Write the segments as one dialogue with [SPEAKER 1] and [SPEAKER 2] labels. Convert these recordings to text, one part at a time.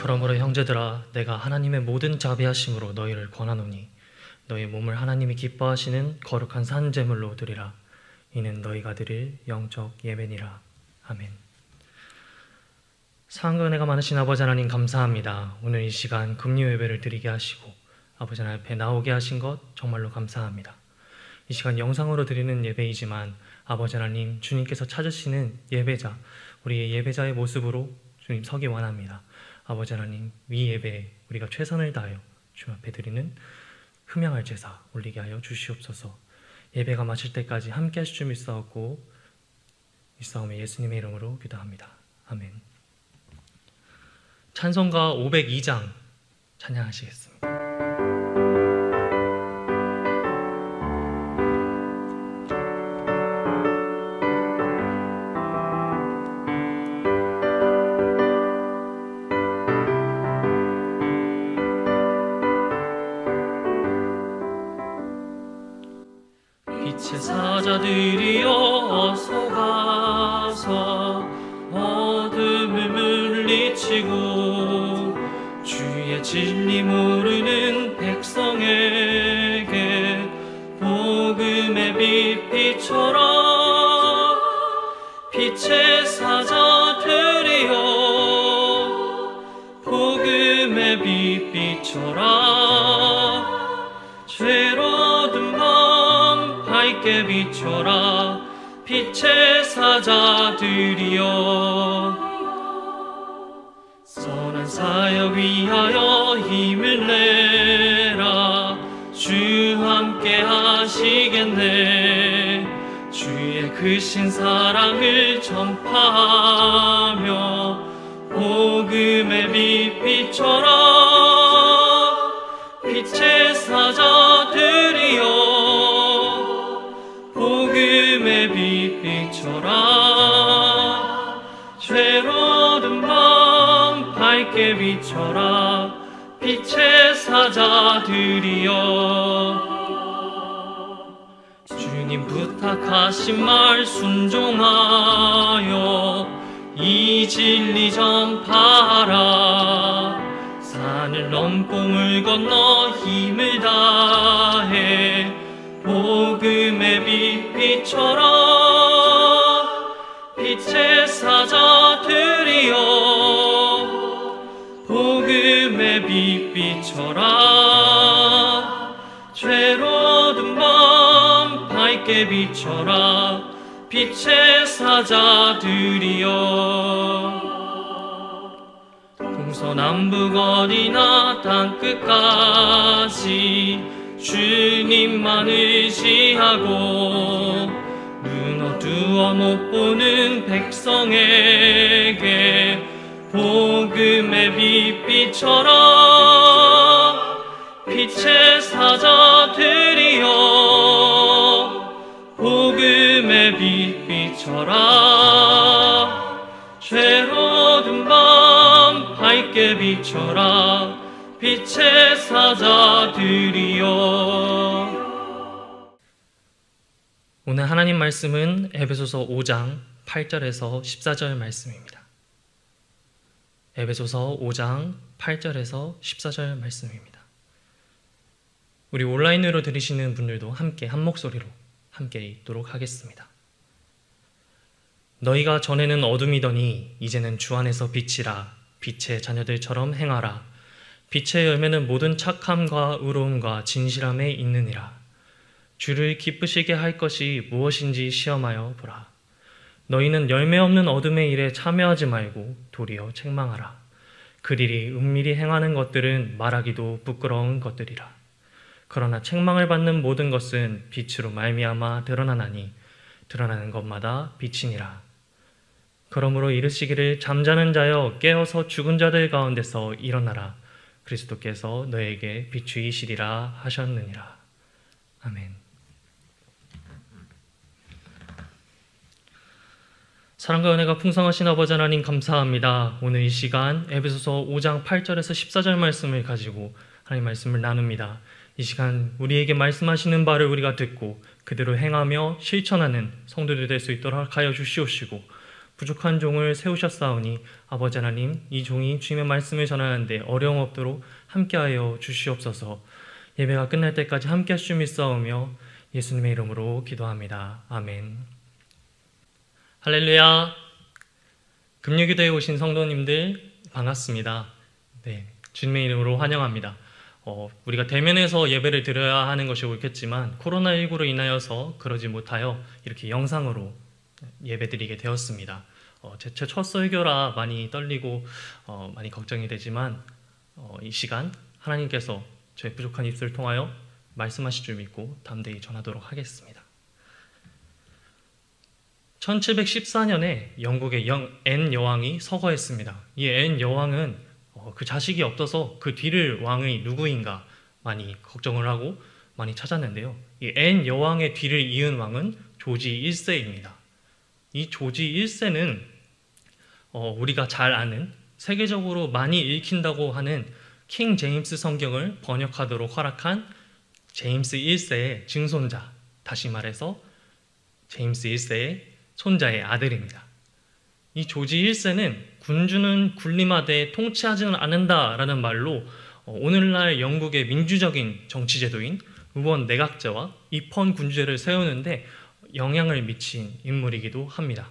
[SPEAKER 1] 그러므로 형제들아, 내가 하나님의 모든 자비하심으로 너희를 권하노니 너희 몸을 하나님이 기뻐하시는 거룩한 산 제물로 드리라. 이는 너희가 드릴 영적 예배니라. 아멘. 사랑과 은혜가 많으신 아버지 하나님, 감사합니다. 오늘 이 시간 금요 예배를 드리게 하시고 아버지 하나님 앞에 나오게 하신 것 정말로 감사합니다. 이 시간 영상으로 드리는 예배이지만 아버지 하나님, 주님께서 찾으시는 예배자, 우리의 예배자의 모습으로 주님 서기 원합니다. 아버지 하나님, 이 예배에 우리가 최선을 다하여 주 앞에 드리는 흠양할 제사 올리게 하여 주시옵소서. 예배가 마칠 때까지 함께 하실 줄 믿사옵고 믿사오며 예수님의 이름으로 기도합니다. 아멘. 찬송가 502장 찬양하시겠습니다. 빛의 사자들이여 어서 가서 어둠을 물리치고 주의 진리 모르는 백성에게 복음의 빛 비춰라. 빛의 사자들이여 복음의 빛 비춰라. 죄로 얻은 밤 밝게 비춰라. 빛의 사자들이여 선한 사역 위하여 힘을 내라. 주 함께 하시겠네. 주의 크신 사랑을 전파하며 복음의 빛 비춰라. 빛의 사자들이여 복음의 빛 비춰라. 죄로 얻은 밤 밝게 비춰라. 빛의 사자들이여 주님 부탁하신 말 순종하여 이 진리 전파하라. 산을 넘고 물 건너 힘을 다해 복음의 빛 비춰라. 빛의 사자들이여 복음의 빛 비춰라. 죄로 얻은 밤 밝게 비춰라. 빛의 사자들이여 동서남북 어디나 땅끝까지 주님만 의지하고 눈 어두워 못 보는 백성에게 복음의 빛 비춰라. 빛의 사자들이여 복음의 빛 비춰라. 죄로 얻은 밤 밝게 비춰라. 빛의 사자들이여 오늘 하나님 말씀은 에베소서 5장 8절에서 14절 말씀입니다. 에베소서 5장 8절에서 14절 말씀입니다. 우리 온라인으로 들으시는 분들도 함께 한 목소리로 함께 읽도록 하겠습니다. 너희가 전에는 어둠이더니 이제는 주 안에서 빛이라. 빛의 자녀들처럼 행하라. 빛의 열매는 모든 착함과 의로움과 진실함에 있느니라. 주를 기쁘시게 할 것이 무엇인지 시험하여 보라. 너희는 열매 없는 어둠의 일에 참여하지 말고 도리어 책망하라. 그들이 은밀히 행하는 것들은 말하기도 부끄러운 것들이라. 그러나 책망을 받는 모든 것은 빛으로 말미암아 드러나나니 드러나는 것마다 빛이니라. 그러므로 이르시기를 잠자는 자여 깨어서 죽은 자들 가운데서 일어나라. 그리스도께서 너에게 비추이시리라 하셨느니라. 아멘. 사랑과 은혜가 풍성하신 아버지 하나님, 감사합니다. 오늘 이 시간 에베소서 5장 8절에서 14절 말씀을 가지고 하나님 말씀을 나눕니다. 이 시간 우리에게 말씀하시는 바를 우리가 듣고 그대로 행하며 실천하는 성도들 될 수 있도록 하여 주시옵시고, 부족한 종을 세우셨사오니 아버지 하나님, 이 종이 주님의 말씀을 전하는데 어려움 없도록 함께하여 주시옵소서. 예배가 끝날 때까지 함께 하시며 믿사오며 예수님의 이름으로 기도합니다. 아멘. 할렐루야. 금요기도에 오신 성도님들 반갑습니다. 네, 주님의 이름으로 환영합니다. 우리가 대면에서 예배를 드려야 하는 것이 옳겠지만 코로나19로 인하여서 그러지 못하여 이렇게 영상으로 예배드리게 되었습니다. 제 첫 설교라 많이 떨리고 많이 걱정이 되지만 이 시간 하나님께서 저의 부족한 입술을 통하여 말씀하실 줄 믿고 담대히 전하도록 하겠습니다. 1714년에 영국의 앤 여왕이 서거했습니다. 이 앤 여왕은 그 자식이 없어서 그 뒤를 왕이 누구인가 많이 걱정을 하고 많이 찾았는데요. 이 앤 여왕의 뒤를 이은 왕은 조지 1세입니다. 이 조지 1세는 우리가 잘 아는 세계적으로 많이 읽힌다고 하는 킹 제임스 성경을 번역하도록 허락한 제임스 1세의 증손자, 다시 말해서 제임스 1세의 손자의 아들입니다. 이 조지 1세는 군주는 군림하되 통치하지는 않는다라는 말로 오늘날 영국의 민주적인 정치제도인 의원 내각제와 입헌 군주제를 세우는데 영향을 미친 인물이기도 합니다.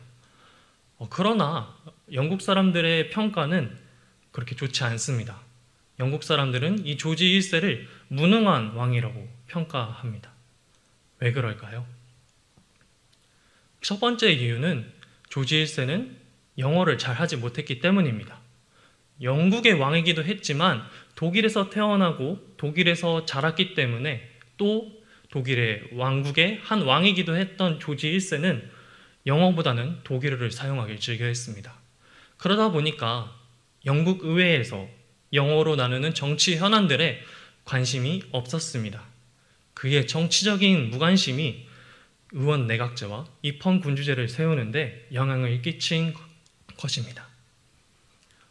[SPEAKER 1] 그러나 영국 사람들의 평가는 그렇게 좋지 않습니다. 영국 사람들은 이 조지 1세를 무능한 왕이라고 평가합니다. 왜 그럴까요? 첫 번째 이유는 조지 1세는 영어를 잘 하지 못했기 때문입니다. 영국의 왕이기도 했지만 독일에서 태어나고 독일에서 자랐기 때문에 또 독일의 왕국의 한 왕이기도 했던 조지 1세는 영어보다는 독일어를 사용하길 즐겨했습니다. 그러다 보니까 영국 의회에서 영어로 나누는 정치 현안들에 관심이 없었습니다. 그의 정치적인 무관심이 의원 내각제와 입헌 군주제를 세우는데 영향을 끼친 것입니다.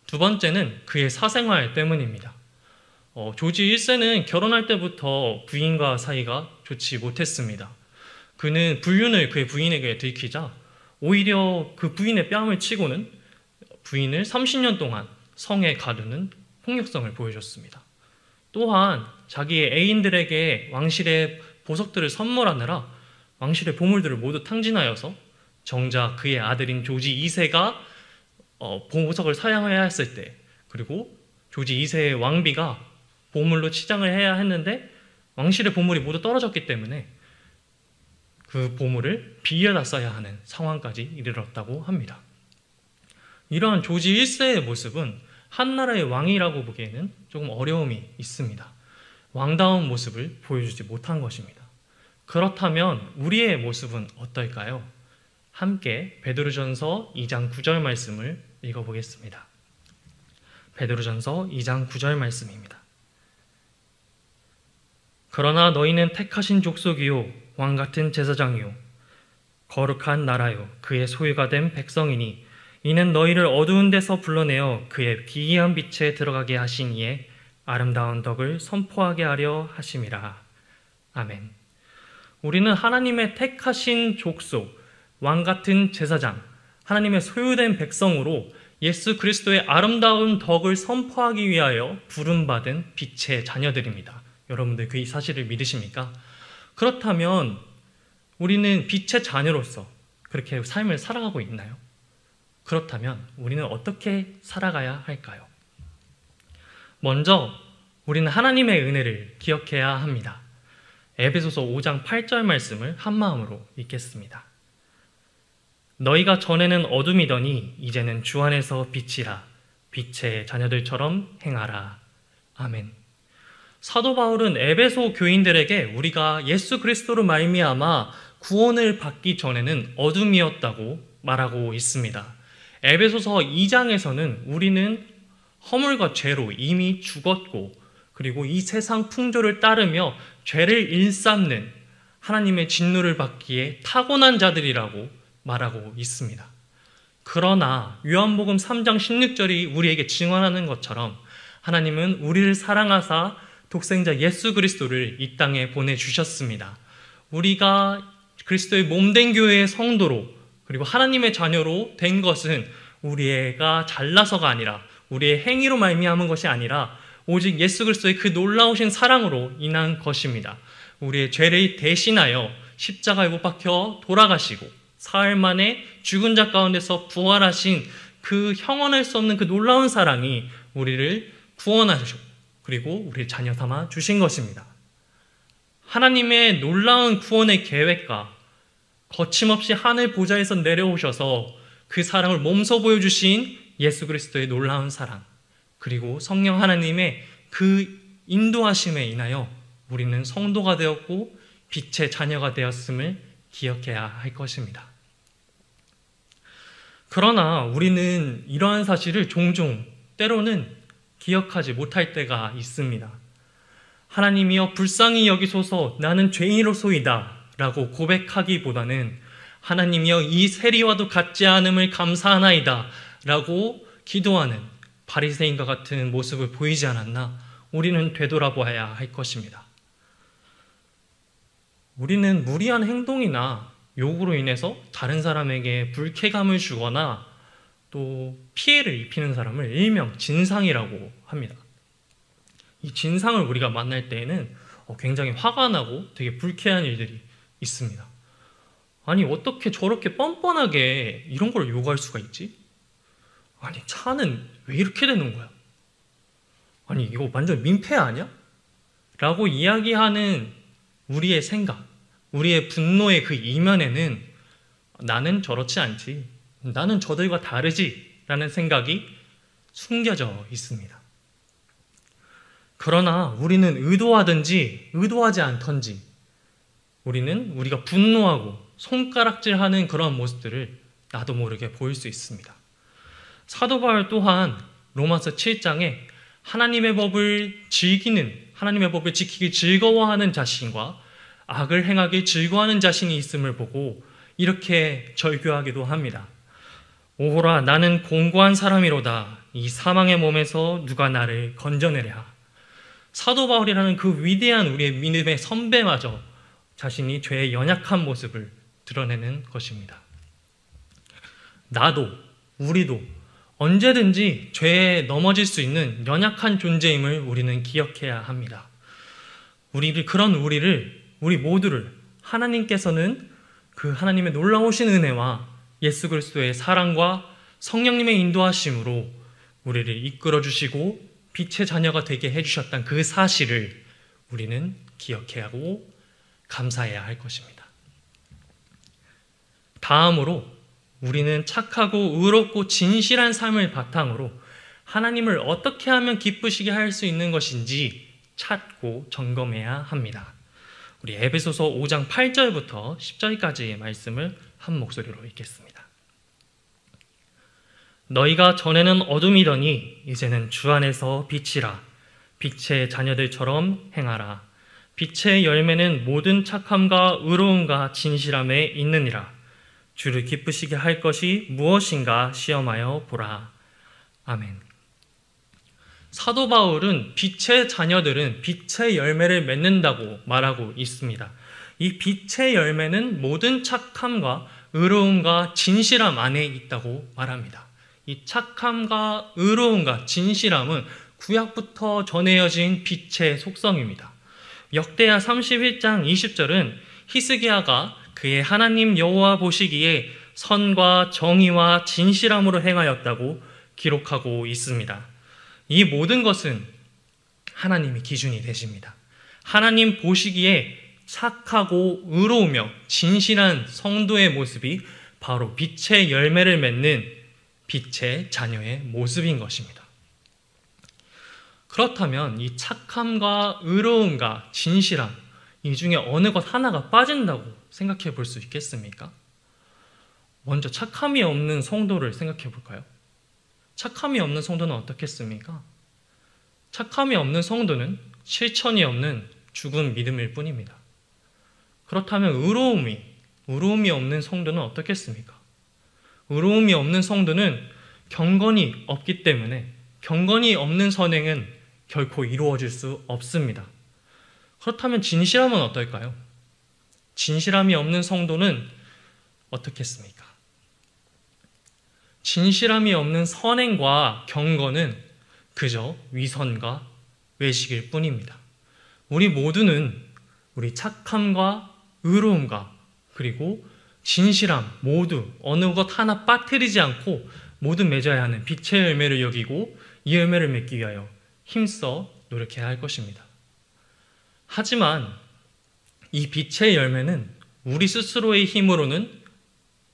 [SPEAKER 1] 두 번째는 그의 사생활 때문입니다. 조지 1세는 결혼할 때부터 부인과 사이가 좋지 못했습니다. 그는 불륜을 그의 부인에게 들키자 오히려 그 부인의 뺨을 치고는 부인을 30년 동안 성에 가두는 폭력성을 보여줬습니다. 또한 자기의 애인들에게 왕실의 보석들을 선물하느라 왕실의 보물들을 모두 탕진하여서 정작 그의 아들인 조지 2세가 보석을 사양해야 했을 때, 그리고 조지 2세의 왕비가 보물로 치장을 해야 했는데 왕실의 보물이 모두 떨어졌기 때문에 그 보물을 빌려다 써야 하는 상황까지 이르렀다고 합니다. 이러한 조지 1세의 모습은 한나라의 왕이라고 보기에는 조금 어려움이 있습니다. 왕다운 모습을 보여주지 못한 것입니다. 그렇다면 우리의 모습은 어떨까요? 함께 베드로전서 2장 9절 말씀을 읽어보겠습니다. 베드로전서 2장 9절 말씀입니다. 그러나 너희는 택하신 족속이요 왕같은 제사장이요 거룩한 나라요 그의 소유가 된 백성이니 이는 너희를 어두운 데서 불러내어 그의 기이한 빛에 들어가게 하신 이의 아름다운 덕을 선포하게 하려 하심이라. 아멘. 우리는 하나님의 택하신 족속, 왕같은 제사장, 하나님의 소유된 백성으로 예수 그리스도의 아름다운 덕을 선포하기 위하여 부름받은 빛의 자녀들입니다. 여러분들 그 사실을 믿으십니까? 그렇다면 우리는 빛의 자녀로서 그렇게 삶을 살아가고 있나요? 그렇다면 우리는 어떻게 살아가야 할까요? 먼저 우리는 하나님의 은혜를 기억해야 합니다. 에베소서 5장 8절 말씀을 한마음으로 읽겠습니다. 너희가 전에는 어둠이더니 이제는 주 안에서 빛이라. 빛의 자녀들처럼 행하라. 아멘. 사도 바울은 에베소 교인들에게 우리가 예수 그리스도로 말미암아 구원을 받기 전에는 어둠이었다고 말하고 있습니다. 에베소서 2장에서는 우리는 허물과 죄로 이미 죽었고 그리고 이 세상 풍조를 따르며 죄를 일삼는 하나님의 진노를 받기에 타고난 자들이라고 말하고 있습니다. 그러나 요한복음 3장 16절이 우리에게 증언하는 것처럼 하나님은 우리를 사랑하사 독생자 예수 그리스도를 이 땅에 보내주셨습니다. 우리가 그리스도의 몸된 교회의 성도로 그리고 하나님의 자녀로 된 것은 우리가 잘나서가 아니라 우리의 행위로 말미암은 것이 아니라 오직 예수 그리스도의 그 놀라우신 사랑으로 인한 것입니다. 우리의 죄를 대신하여 십자가에 못 박혀 돌아가시고 사흘 만에 죽은 자 가운데서 부활하신 그 형언할 수 없는 그 놀라운 사랑이 우리를 구원하셨고 그리고 우리를 자녀 삼아 주신 것입니다. 하나님의 놀라운 구원의 계획과 거침없이 하늘 보좌에서 내려오셔서 그 사랑을 몸소 보여주신 예수 그리스도의 놀라운 사랑, 그리고 성령 하나님의 그 인도하심에 인하여 우리는 성도가 되었고 빛의 자녀가 되었음을 기억해야 할 것입니다. 그러나 우리는 이러한 사실을 종종 때로는 기억하지 못할 때가 있습니다. 하나님이여 불쌍히 여기소서 나는 죄인으로소이다 라고 고백하기보다는 하나님이여 이 세리와도 같지 않음을 감사하나이다 라고 기도하는 바리새인과 같은 모습을 보이지 않았나 우리는 되돌아보아야 할 것입니다. 우리는 무리한 행동이나 요구로 인해서 다른 사람에게 불쾌감을 주거나 또 피해를 입히는 사람을 일명 진상이라고 합니다. 이 진상을 우리가 만날 때에는 굉장히 화가 나고 되게 불쾌한 일들이 있습니다. 아니 어떻게 저렇게 뻔뻔하게 이런 걸 요구할 수가 있지? 아니 차는 왜 이렇게 되는 거야? 아니 이거 완전 민폐 아니야? 라고 이야기하는 우리의 생각, 우리의 분노의 그 이면에는 나는 저렇지 않지, 나는 저들과 다르지 라는 생각이 숨겨져 있습니다. 그러나 우리는 의도하든지 의도하지 않던지 우리는 우리가 분노하고 손가락질하는 그런 모습들을 나도 모르게 보일 수 있습니다. 사도 바울 또한 로마서 7장에 하나님의 법을 지키기 즐거워하는 자신과 악을 행하기 즐거워하는 자신이 있음을 보고 이렇게 절규하기도 합니다. 오호라 나는 공고한 사람이로다. 이 사망의 몸에서 누가 나를 건져내랴. 사도 바울이라는 그 위대한 우리의 믿음의 선배마저 자신이 죄의 연약한 모습을 드러내는 것입니다. 나도 우리도 언제든지 죄에 넘어질 수 있는 연약한 존재임을 우리는 기억해야 합니다. 우리 모두를 하나님께서는 그 하나님의 놀라우신 은혜와 예수 그리스도의 사랑과 성령님의 인도하심으로 우리를 이끌어 주시고 빛의 자녀가 되게 해주셨던 그 사실을 우리는 기억해야 하고 감사해야 할 것입니다. 다음으로 우리는 착하고 의롭고 진실한 삶을 바탕으로 하나님을 어떻게 하면 기쁘시게 할 수 있는 것인지 찾고 점검해야 합니다. 우리 에베소서 5장 8절부터 10절까지의 말씀을 한 목소리로 읽겠습니다. 너희가 전에는 어둠이더니 이제는 주 안에서 빛이라. 빛의 자녀들처럼 행하라. 빛의 열매는 모든 착함과 의로움과 진실함에 있느니라. 주를 기쁘시게 할 것이 무엇인가 시험하여 보라. 아멘. 사도 바울은 빛의 자녀들은 빛의 열매를 맺는다고 말하고 있습니다. 이 빛의 열매는 모든 착함과 의로움과 진실함 안에 있다고 말합니다. 이 착함과 의로움과 진실함은 구약부터 전해져진 빛의 속성입니다. 역대하 31장 20절은 히스기야가 그의 하나님 여호와 보시기에 선과 정의와 진실함으로 행하였다고 기록하고 있습니다. 이 모든 것은 하나님이 기준이 되십니다. 하나님 보시기에 착하고 의로우며 진실한 성도의 모습이 바로 빛의 열매를 맺는 빛의 자녀의 모습인 것입니다. 그렇다면 이 착함과 의로움과 진실함, 이 중에 어느 것 하나가 빠진다고 생각해 볼 수 있겠습니까? 먼저 착함이 없는 성도를 생각해 볼까요? 착함이 없는 성도는 어떻겠습니까? 착함이 없는 성도는 실천이 없는 죽은 믿음일 뿐입니다. 그렇다면 의로움이 없는 성도는 어떻겠습니까? 의로움이 없는 성도는 경건이 없기 때문에 경건이 없는 선행은 결코 이루어질 수 없습니다. 그렇다면 진실함은 어떨까요? 진실함이 없는 성도는 어떻겠습니까? 진실함이 없는 선행과 경건은 그저 위선과 외식일 뿐입니다. 우리 모두는 우리 착함과 의로움과 그리고 진실함 모두 어느 것 하나 빠뜨리지 않고 모두 맺어야 하는 빛의 열매를 여기고 이 열매를 맺기 위하여 힘써 노력해야 할 것입니다. 하지만 이 빛의 열매는 우리 스스로의 힘으로는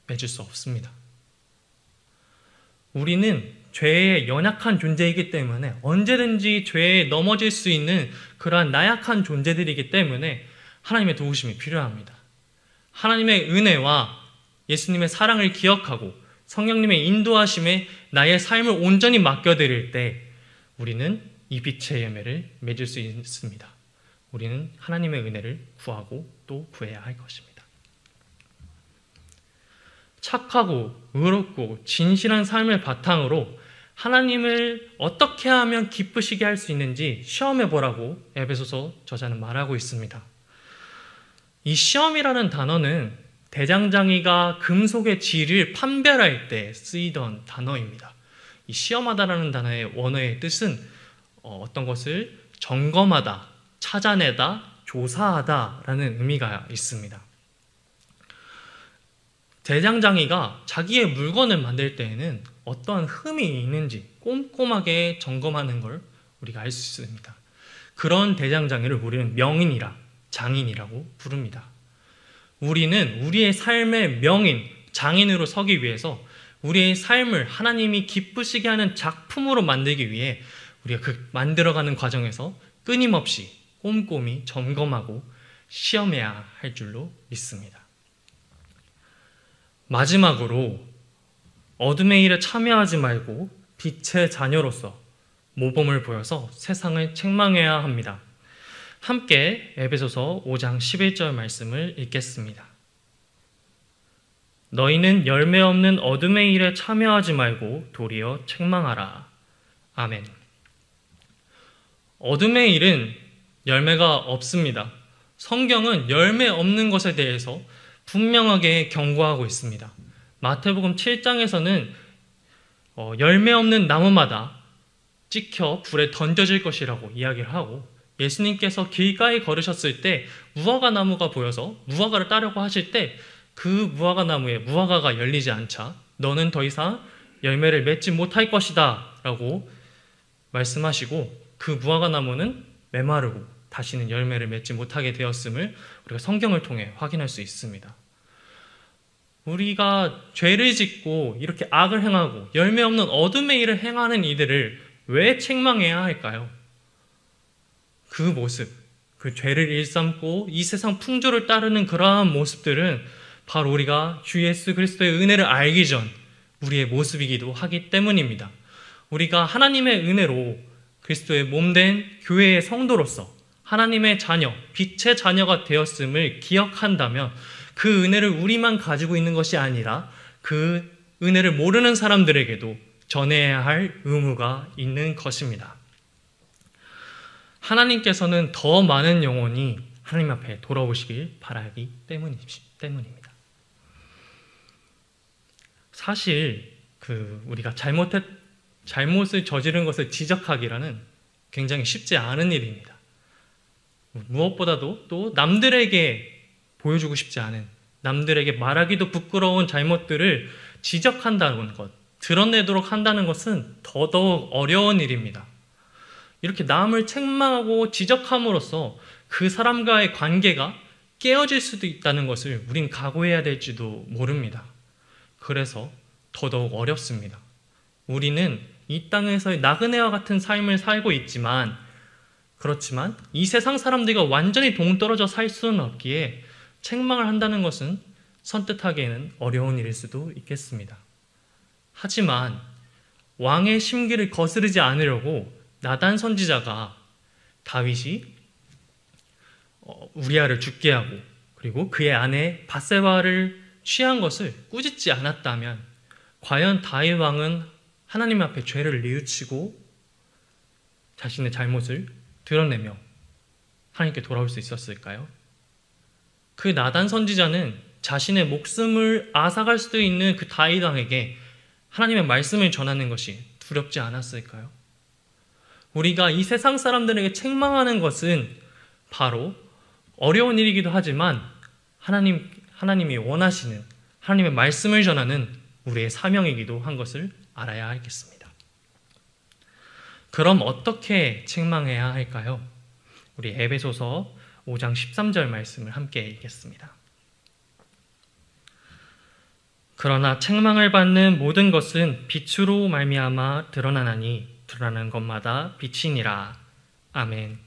[SPEAKER 1] 맺을 수 없습니다. 우리는 죄의 연약한 존재이기 때문에 언제든지 죄에 넘어질 수 있는 그러한 나약한 존재들이기 때문에 하나님의 도우심이 필요합니다. 하나님의 은혜와 예수님의 사랑을 기억하고 성령님의 인도하심에 나의 삶을 온전히 맡겨드릴 때 우리는 이 빛의 열매를 맺을 수 있습니다. 우리는 하나님의 은혜를 구하고 또 구해야 할 것입니다. 착하고 의롭고 진실한 삶을 바탕으로 하나님을 어떻게 하면 기쁘시게 할 수 있는지 시험해 보라고 에베소서 저자는 말하고 있습니다. 이 시험이라는 단어는 대장장이가 금속의 질을 판별할 때 쓰이던 단어입니다. 이 시험하다라는 단어의 원어의 뜻은 어떤 것을 점검하다, 찾아내다, 조사하다라는 의미가 있습니다. 대장장이가 자기의 물건을 만들 때에는 어떠한 흠이 있는지 꼼꼼하게 점검하는 걸 우리가 알 수 있습니다. 그런 대장장이를 우리는 명인이라, 장인이라고 부릅니다. 우리는 우리의 삶의 명인, 장인으로 서기 위해서 우리의 삶을 하나님이 기쁘시게 하는 작품으로 만들기 위해 우리가 그 만들어가는 과정에서 끊임없이 꼼꼼히 점검하고 시험해야 할 줄로 믿습니다. 마지막으로 어둠의 일에 참여하지 말고 빛의 자녀로서 모범을 보여서 세상을 책망해야 합니다. 함께 에베소서 5장 11절 말씀을 읽겠습니다. 너희는 열매 없는 어둠의 일에 참여하지 말고 도리어 책망하라. 아멘. 어둠의 일은 열매가 없습니다. 성경은 열매 없는 것에 대해서 분명하게 경고하고 있습니다. 마태복음 7장에서는 열매 없는 나무마다 찍혀 불에 던져질 것이라고 이야기를 하고 예수님께서 길가에 걸으셨을 때 무화과 나무가 보여서 무화과를 따려고 하실 때 그 무화과 나무에 무화과가 열리지 않자 너는 더 이상 열매를 맺지 못할 것이다 라고 말씀하시고 그 무화과 나무는 메마르고 다시는 열매를 맺지 못하게 되었음을 우리가 성경을 통해 확인할 수 있습니다. 우리가 죄를 짓고 이렇게 악을 행하고 열매 없는 어둠의 일을 행하는 이들을 왜 책망해야 할까요? 그 모습, 그 죄를 일삼고 이 세상 풍조를 따르는 그러한 모습들은 바로 우리가 주 예수 그리스도의 은혜를 알기 전 우리의 모습이기도 하기 때문입니다. 우리가 하나님의 은혜로 그리스도의 몸된 교회의 성도로서 하나님의 자녀, 빛의 자녀가 되었음을 기억한다면 그 은혜를 우리만 가지고 있는 것이 아니라 그 은혜를 모르는 사람들에게도 전해야 할 의무가 있는 것입니다. 하나님께서는 더 많은 영혼이 하나님 앞에 돌아오시길 바라기 때문입니다. 사실 우리가 잘못을 저지른 것을 지적하기라는 굉장히 쉽지 않은 일입니다. 무엇보다도 또 남들에게 보여주고 싶지 않은, 남들에게 말하기도 부끄러운 잘못들을 지적한다는 것, 드러내도록 한다는 것은 더더욱 어려운 일입니다. 이렇게 남을 책망하고 지적함으로써 그 사람과의 관계가 깨어질 수도 있다는 것을 우린 각오해야 될지도 모릅니다. 그래서 더더욱 어렵습니다. 우리는 이 땅에서의 나그네와 같은 삶을 살고 있지만 그렇지만 이 세상 사람들과 완전히 동떨어져 살 수는 없기에 책망을 한다는 것은 선뜻하기에는 어려운 일일 수도 있겠습니다. 하지만 왕의 심기를 거스르지 않으려고 나단 선지자가 다윗이 우리아를 죽게 하고 그리고 그의 아내 밧세바를 취한 것을 꾸짖지 않았다면 과연 다윗 왕은 하나님 앞에 죄를 뉘우치고 자신의 잘못을 드러내며 하나님께 돌아올 수 있었을까요? 그 나단 선지자는 자신의 목숨을 앗아갈 수도 있는 그 다윗 왕에게 하나님의 말씀을 전하는 것이 두렵지 않았을까요? 우리가 이 세상 사람들에게 책망하는 것은 바로 어려운 일이기도 하지만 하나님이 원하시는 하나님의 말씀을 전하는 우리의 사명이기도 한 것을 알아야 하겠습니다. 그럼 어떻게 책망해야 할까요? 우리 에베소서 5장 13절 말씀을 함께 읽겠습니다. 그러나 책망을 받는 모든 것은 빛으로 말미암아 드러나나니 드러나는 것마다 빛이니라. 아멘.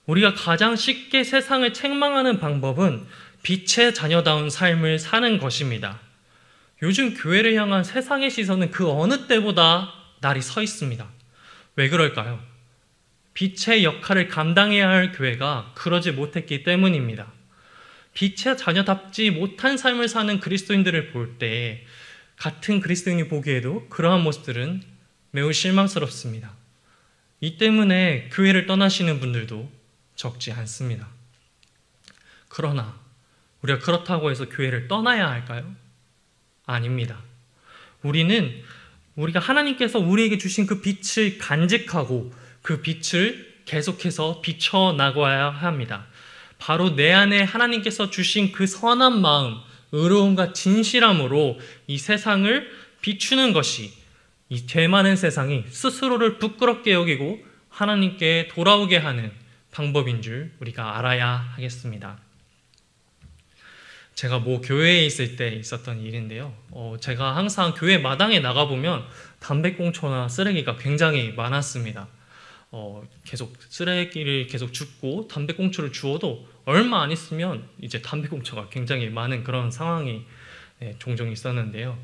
[SPEAKER 1] 우리가 가장 쉽게 세상을 책망하는 방법은 빛의 자녀다운 삶을 사는 것입니다. 요즘 교회를 향한 세상의 시선은 그 어느 때보다 날이 서 있습니다. 왜 그럴까요? 빛의 역할을 감당해야 할 교회가 그러지 못했기 때문입니다. 빛의 자녀답지 못한 삶을 사는 그리스도인들을 볼 때 같은 그리스도인이 보기에도 그러한 모습들은 매우 실망스럽습니다. 이 때문에 교회를 떠나시는 분들도 적지 않습니다. 그러나 우리가 그렇다고 해서 교회를 떠나야 할까요? 아닙니다. 우리가 하나님께서 우리에게 주신 그 빛을 간직하고 그 빛을 계속해서 비춰나가야 합니다. 바로 내 안에 하나님께서 주신 그 선한 마음, 의로움과 진실함으로 이 세상을 비추는 것이 이 죄 많은 세상이 스스로를 부끄럽게 여기고 하나님께 돌아오게 하는 방법인 줄 우리가 알아야 하겠습니다. 제가 교회에 있을 때 있었던 일인데요. 제가 항상 교회 마당에 나가보면 담배꽁초나 쓰레기가 굉장히 많았습니다. 계속 쓰레기를 계속 줍고 담배꽁초를 주워도 얼마 안 있으면 이제 담배꽁초가 굉장히 많은 그런 상황이 종종 있었는데요.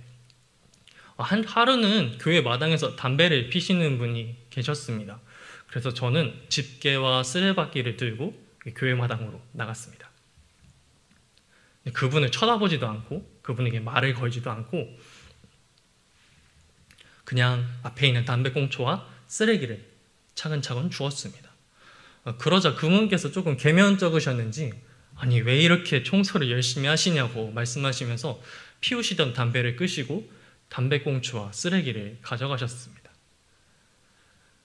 [SPEAKER 1] 하루는 교회 마당에서 담배를 피시는 분이 계셨습니다. 그래서 저는 집게와 쓰레받기를 들고 교회 마당으로 나갔습니다. 그분을 쳐다보지도 않고 그분에게 말을 걸지도 않고 그냥 앞에 있는 담배꽁초와 쓰레기를 차근차근 주었습니다. 그러자 그분께서 조금 개면적으셨는지 아니 왜 이렇게 청소를 열심히 하시냐고 말씀하시면서 피우시던 담배를 끄시고 담배꽁초와 쓰레기를 가져가셨습니다.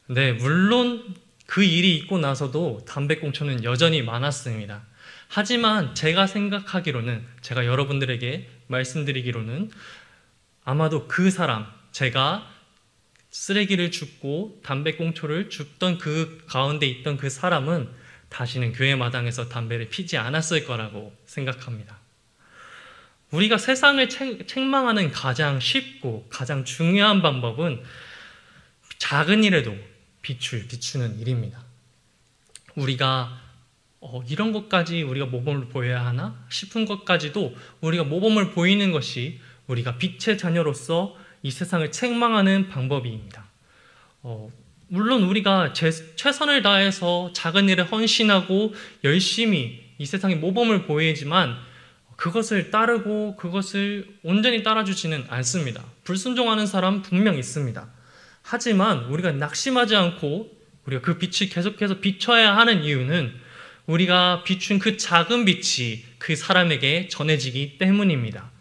[SPEAKER 1] 네, 물론 그 일이 있고 나서도 담배꽁초는 여전히 많았습니다. 하지만 제가 생각하기로는, 제가 여러분들에게 말씀드리기로는 아마도 그 사람, 제가 쓰레기를 줍고 담배꽁초를 줍던 그 가운데 있던 그 사람은 다시는 교회 마당에서 담배를 피지 않았을 거라고 생각합니다. 우리가 세상을 책망하는 가장 쉽고 가장 중요한 방법은 작은 일에도 빛을 비추는 일입니다. 우리가 이런 것까지 우리가 모범을 보여야 하나 싶은 것까지도 우리가 모범을 보이는 것이 우리가 빛의 자녀로서 이 세상을 책망하는 방법입니다. 물론 우리가 최선을 다해서 작은 일에 헌신하고 열심히 이 세상에 모범을 보이지만 그것을 따르고 그것을 온전히 따라주지는 않습니다. 불순종하는 사람 분명 있습니다. 하지만 우리가 낙심하지 않고 우리가 그 빛이 계속해서 비춰야 하는 이유는 우리가 비춘 그 작은 빛이 그 사람에게 전해지기 때문입니다.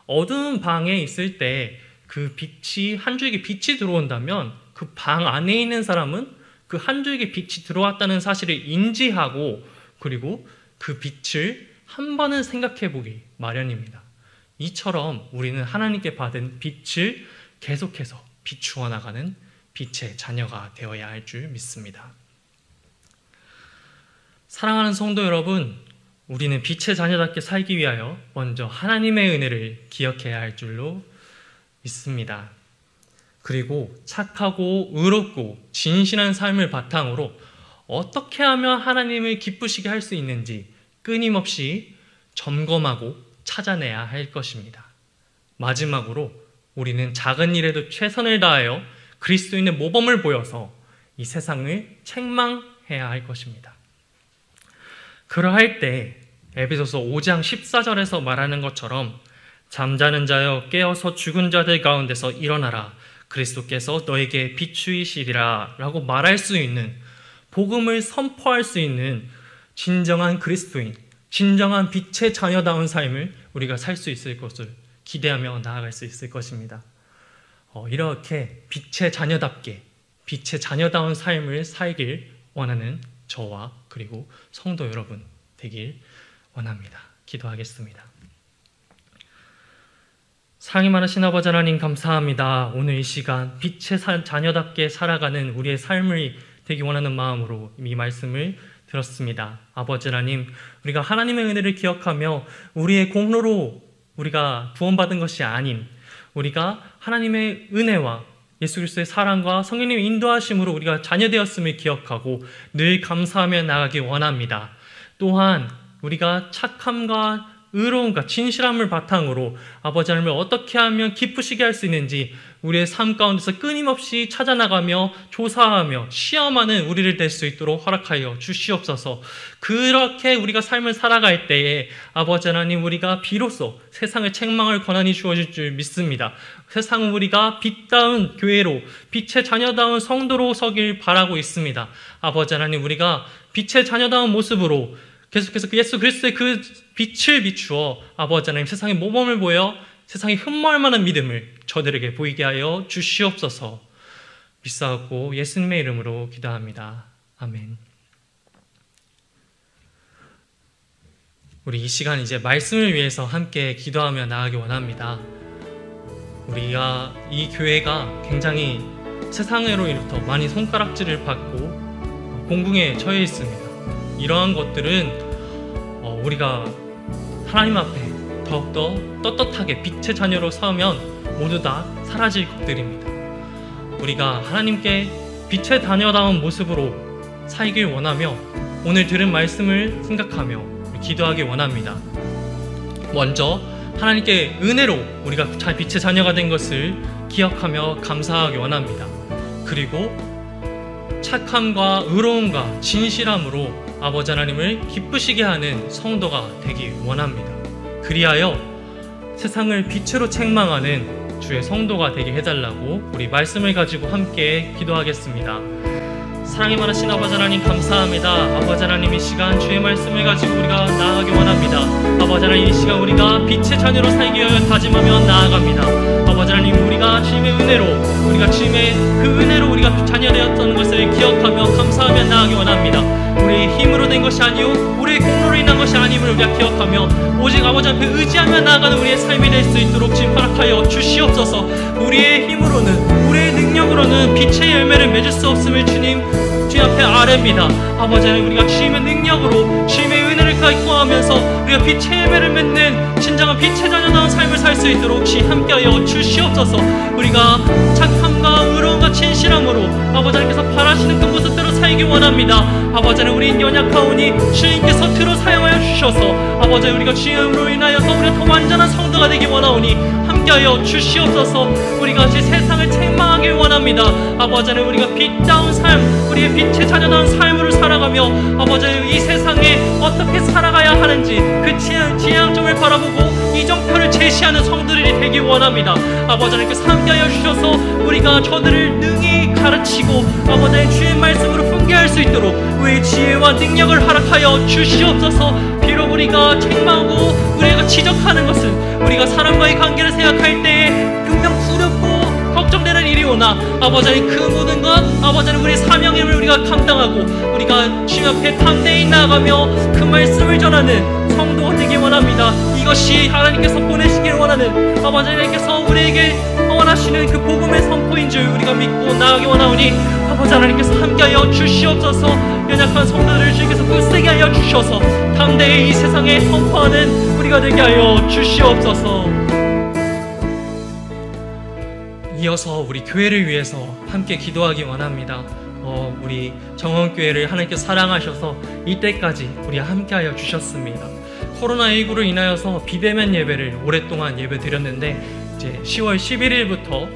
[SPEAKER 1] 어두운 방에 있을 때 그 빛이 한 줄기 빛이 들어온다면 그 방 안에 있는 사람은 그 한 줄기 빛이 들어왔다는 사실을 인지하고 그리고 그 빛을 한 번은 생각해 보기 마련입니다. 이처럼 우리는 하나님께 받은 빛을 계속해서 비추어 나가는 빛의 자녀가 되어야 할 줄 믿습니다. 사랑하는 성도 여러분, 우리는 빛의 자녀답게 살기 위하여 먼저 하나님의 은혜를 기억해야 할 줄로 믿습니다. 그리고 착하고 의롭고 진실한 삶을 바탕으로 어떻게 하면 하나님을 기쁘시게 할 수 있는지 끊임없이 점검하고 찾아내야 할 것입니다. 마지막으로 우리는 작은 일에도 최선을 다하여 그리스도인의 모범을 보여서 이 세상을 책망해야 할 것입니다. 그러할 때 에베소서 5장 14절에서 말하는 것처럼 잠자는 자여 깨어서 죽은 자들 가운데서 일어나라. 그리스도께서 너에게 비추이시리라 라고 말할 수 있는, 복음을 선포할 수 있는 진정한 그리스도인, 진정한 빛의 자녀다운 삶을 우리가 살 수 있을 것을 기대하며 나아갈 수 있을 것입니다. 이렇게 빛의 자녀답게 빛의 자녀다운 삶을 살길 원하는 저와 그리고 성도 여러분 되길 원합니다. 기도하겠습니다. 사랑이 많으신 아버지 하나님 감사합니다. 오늘 이 시간 빛의 자녀답게 살아가는 우리의 삶을 되기 원하는 마음으로 이 말씀을 들었습니다. 아버지 하나님, 우리가 하나님의 은혜를 기억하며 우리의 공로로 우리가 구원받은 것이 아닌 우리가 하나님의 은혜와 예수 그리스도의 사랑과 성령님의 인도하심으로 우리가 자녀되었음을 기억하고 늘 감사하며 나가기 원합니다. 또한 우리가 착함과 의로움과 진실함을 바탕으로 아버지 하나님을 어떻게 하면 기쁘시게 할 수 있는지 우리의 삶 가운데서 끊임없이 찾아나가며 조사하며 시험하는 우리를 될 수 있도록 허락하여 주시옵소서. 그렇게 우리가 삶을 살아갈 때에 아버지 하나님 우리가 비로소 세상의 책망을 권한이 주어질 줄 믿습니다. 세상은 우리가 빛다운 교회로 빛의 자녀다운 성도로 서길 바라고 있습니다. 아버지 하나님 우리가 빛의 자녀다운 모습으로 계속해서 예수 그리스도의 그 빛을 비추어 아버지 하나님 세상의 모범을 보여 세상이 흠모할 만한 믿음을 저들에게 보이게 하여 주시옵소서. 믿사옵고 예수님의 이름으로 기도합니다. 아멘. 우리 이 시간 이제 말씀을 위해서 함께 기도하며 나아가기 원합니다. 우리가 이 교회가 굉장히 세상으로부터 많이 손가락질을 받고 공궁에 처해 있습니다. 이러한 것들은 우리가 하나님 앞에 더욱더 떳떳하게 빛의 자녀로 서면 모두 다 사라질 것들입니다. 우리가 하나님께 빛의 자녀다운 모습으로 살길 원하며 오늘 들은 말씀을 생각하며 기도하기 원합니다. 먼저 하나님께 은혜로 우리가 빛의 자녀가 된 것을 기억하며 감사하기 원합니다. 그리고 착함과 의로움과 진실함으로 아버지 하나님을 기쁘시게 하는 성도가 되기 원합니다. 그리하여 세상을 빛으로 책망하는 주의 성도가 되게 해달라고 우리 말씀을 가지고 함께 기도하겠습니다. 사랑이 많으신 아버지 하나님 감사합니다. 아버지 하나님 이 시간 주의 말씀을 가지고 우리가 나아가기 원합니다. 아버지 하나님 이 시간 우리가 빛의 자녀로 살기 위하여 다짐하며 나아갑니다. 아버지 하나님 우리가 주님의 은혜로 우리가 주님의 그 은혜로 우리가 자녀되었던 것을 기억하며 감사하며 나아가기 원합니다. 우리의 힘으로 된 것이 아니요 우리의 공로로 인한 것이 아님을 우리가 기억하며 오직 아버지 앞에 의지하며 나아가는 우리의 삶이 될 수 있도록 지금 허락하여 주시옵소서. 우리의 힘으로는 우리의 능력으로는 빛의 열매를 맺을 수 없음을 주님 앞에 아뢰입니다. 아버지 하나님 우리가 주님의 능력으로 주님의 은혜를 구하면서 우리가 빛의 열매를 맺는 진정한 빛의 자녀다운 삶을 살 수 있도록 주님 함께하여 주시옵소서. 우리가 착함과 의로움과 진실함으로 아버지 하나님께서 바라시는 그 모습대로 살기 원합니다. 아버지 하나님 우리는 연약하오니 주님께서 들어 사용하여 주셔서 아버지 우리가 주님으로 인하여서 우리가 더 완전한 성도가 되기 원하오니 함께하여 주시옵소서. 우리가 이 세상을 책망하길 원합니다. 아버지 하나님 우리가 빛다운 삶 우리의 빛의 자녀다운 삶으로 살아가며 아버지 이 세상에 어떻게 살아가야 하는지 그 지향점을 바라보고 이정표를 제시하는 성도들이 되기 원합니다. 아버지 하나님께서 함께하여 주셔서 우리가 저들을 능히 가르치고 아버지 하나님 주의 말씀으로 훈계할 수 있도록 우리의 지혜와 능력을 허락하여 주시옵소서. 비록 우리가 책망하고 우리가 지적하는 것은 우리가 사람과의 관계를 생각할 때에 분명 두렵고 걱정되는 일이 오나 아버지 하나님 그 모든 것 아버지 하나님 우리의 사명임을 우리가 감당하고 우리가 주님 앞에 담대히 나아가며 그 말씀을 전하는 성도가 되기 원합니다. 이것이 하나님께서 보내시길 원하는 아버지 하나님께서 우리에게 원하시는 그 복음의 선포인 줄 우리가 믿고 나아가기 원하오니 아버지 하나님께서 함께하여 주시옵소서. 연약한 성도들을 주님께서 굳세게 하여 주셔서 담대히 이 세상에 선포하는 우리가 되게 하여 주시옵소서. 이어서 우리 교회를 위해서 함께 기도하기 원합니다. 우리 정원교회를 하나님께서 사랑하셔서 이때까지 우리 함께하여 주셨습니다. 코로나19로 인하여서 비대면 예배를 오랫동안 예배 드렸는데 이제 10월 11일부터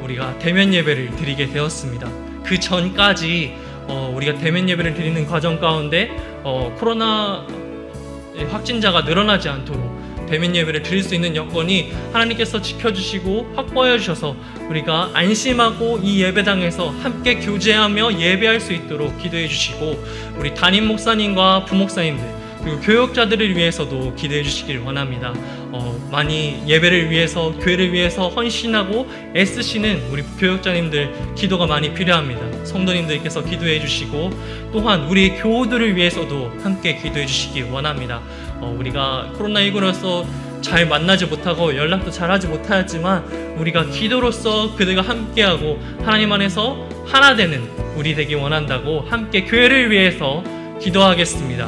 [SPEAKER 1] 우리가 대면 예배를 드리게 되었습니다. 그 전까지 우리가 대면 예배를 드리는 과정 가운데 코로나 확진자가 늘어나지 않도록 대면 예배를 드릴 수 있는 여건이 하나님께서 지켜주시고 확보하여 주셔서 우리가 안심하고 이 예배당에서 함께 교제하며 예배할 수 있도록 기도해 주시고 우리 담임 목사님과 부목사님들 그리고 교역자들을 위해서도 기도해 주시길 원합니다. 많이 예배를 위해서, 교회를 위해서 헌신하고 애쓰시는 우리 교역자님들 기도가 많이 필요합니다. 성도님들께서 기도해 주시고, 또한 우리 교우들을 위해서도 함께 기도해 주시기 원합니다. 우리가 코로나19로서 잘 만나지 못하고 연락도 잘 하지 못하였지만, 우리가 기도로서 그들과 함께하고 하나님 안에서 하나 되는 우리 되기 원한다고 함께 교회를 위해서 기도하겠습니다.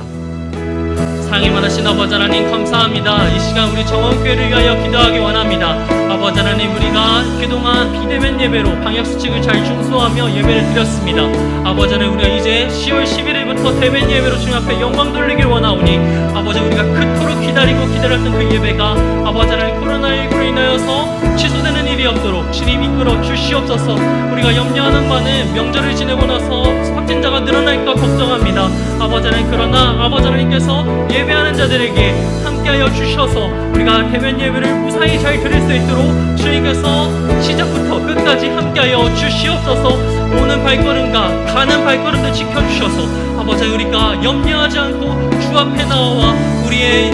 [SPEAKER 1] 사랑이 많으신 아버지 하나님, 감사합니다. 이 시간 우리 정원교회를 위하여 기도하기 원합니다. 아버지 하나님, 우리가 그동안 비대면 예배로 방역수칙을 잘 준수하며 예배를 드렸습니다. 아버지 하나님, 우리가 이제 10월 11일부터 대면 예배로 주님 앞에 영광 돌리길 원하오니, 아버지, 우리가 그토록 기다렸던 그 예배가 아버지 하나님 코로나19로 인하여서 취소되는 일이 없도록 주님 이끌어 주시옵소서. 우리가 염려하는 바는 명절을 지내고 나서 확진자가 늘어날까 걱정합니다. 아버지 하나님, 그러나 아버지 하나님께서 예배하는 자들에게 함께하여 주셔서 우리가 대면 예배를 무사히 잘 드릴 수 있도록 주님께서 시작부터 끝까지 함께하여 주시옵소서. 오는 발걸음과 가는 발걸음도 지켜주셔서 아버지, 우리가 염려하지 않고 주 앞에 나와 우리의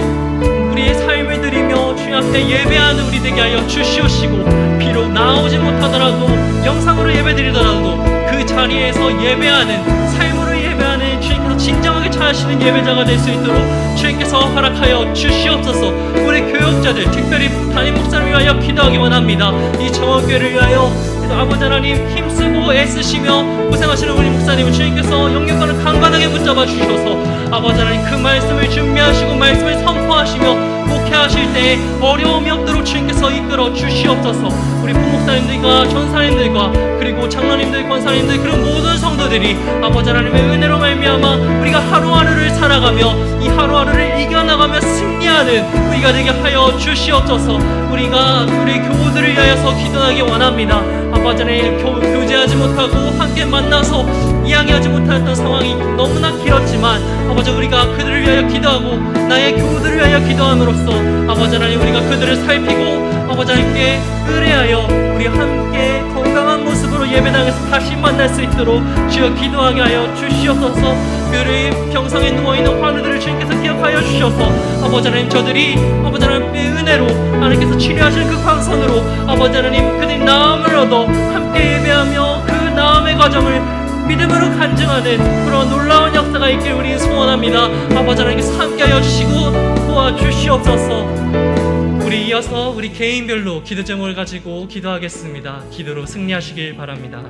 [SPEAKER 1] 삶을 드리며 주님 앞에 예배하는 우리 되게 하여 주시옵시고, 비록 나오지 못하더라도 영상으로 예배드리더라도 그 자리에서 예배하는, 삶으로 예배하는 주님께서 진정하게 찾으시는 예배자가 될 수 있도록 주님께서 허락하여 주시옵소서. 우리 교역자들, 특별히 담임 목사를 위하여 기도하기 원합니다. 이 정원교회를 위하여 아버지 하나님 힘쓰고 애쓰시며 고생하시는 우리 목사님을 주님께서 영역과를 강건하게 붙잡아 주셔서 아버지 하나님, 그 말씀을 준비하시고 말씀을 선포하시며 목회하실 때에 어려움이 없도록 주님께서 이끌어 주시옵소서. 우리 부목사님들과 전사님들과 그리고 장로님들, 권사님들, 그런 모든 성도들이 아버지 하나님의 은혜로 말미암아 우리가 하루하루를 살아가며 이 하루하루를 이겨나가며 승리하는 우리가 되게 하여 주시옵소서. 우리가 우리 교우들을 위하여서 기도하기 원합니다. 아버지 하나님, 교제하지 못하고 함께 만나서 이야기하지 못했던 상황이 너무나 길었지만 아버지, 우리가 그들을 위하여 기도하고 나의 교우들을 위하여 기도함으로써 아버지 하나님, 우리가 그들을 살피고 아버지 하나님께 의뢰하여 우리 함께 건강한 모습으로 예배당에서 다시 만날 수 있도록 주여 기도하게 하여 주시옵소서. 그들의 병상에 누워있는 환우들을 주님께서 기억하여 주셔서 아버지 하나님, 저들이 아버지 하나님의 은혜로 하나님께서 치료하시는 그 광선으로 아버지 하나님, 그들이 나음을 얻어 함께 예배하며 그 나음의 과정을 믿음으로 간증하는 그런 놀라운 역사가 있길 우리 소원합니다. 아버지 하나님께서 함께하여 주시고 도와주시옵소서. 우리 이어서 우리 개인별로 기도 제목을 가지고 기도하겠습니다. 기도로 승리하시길 바랍니다.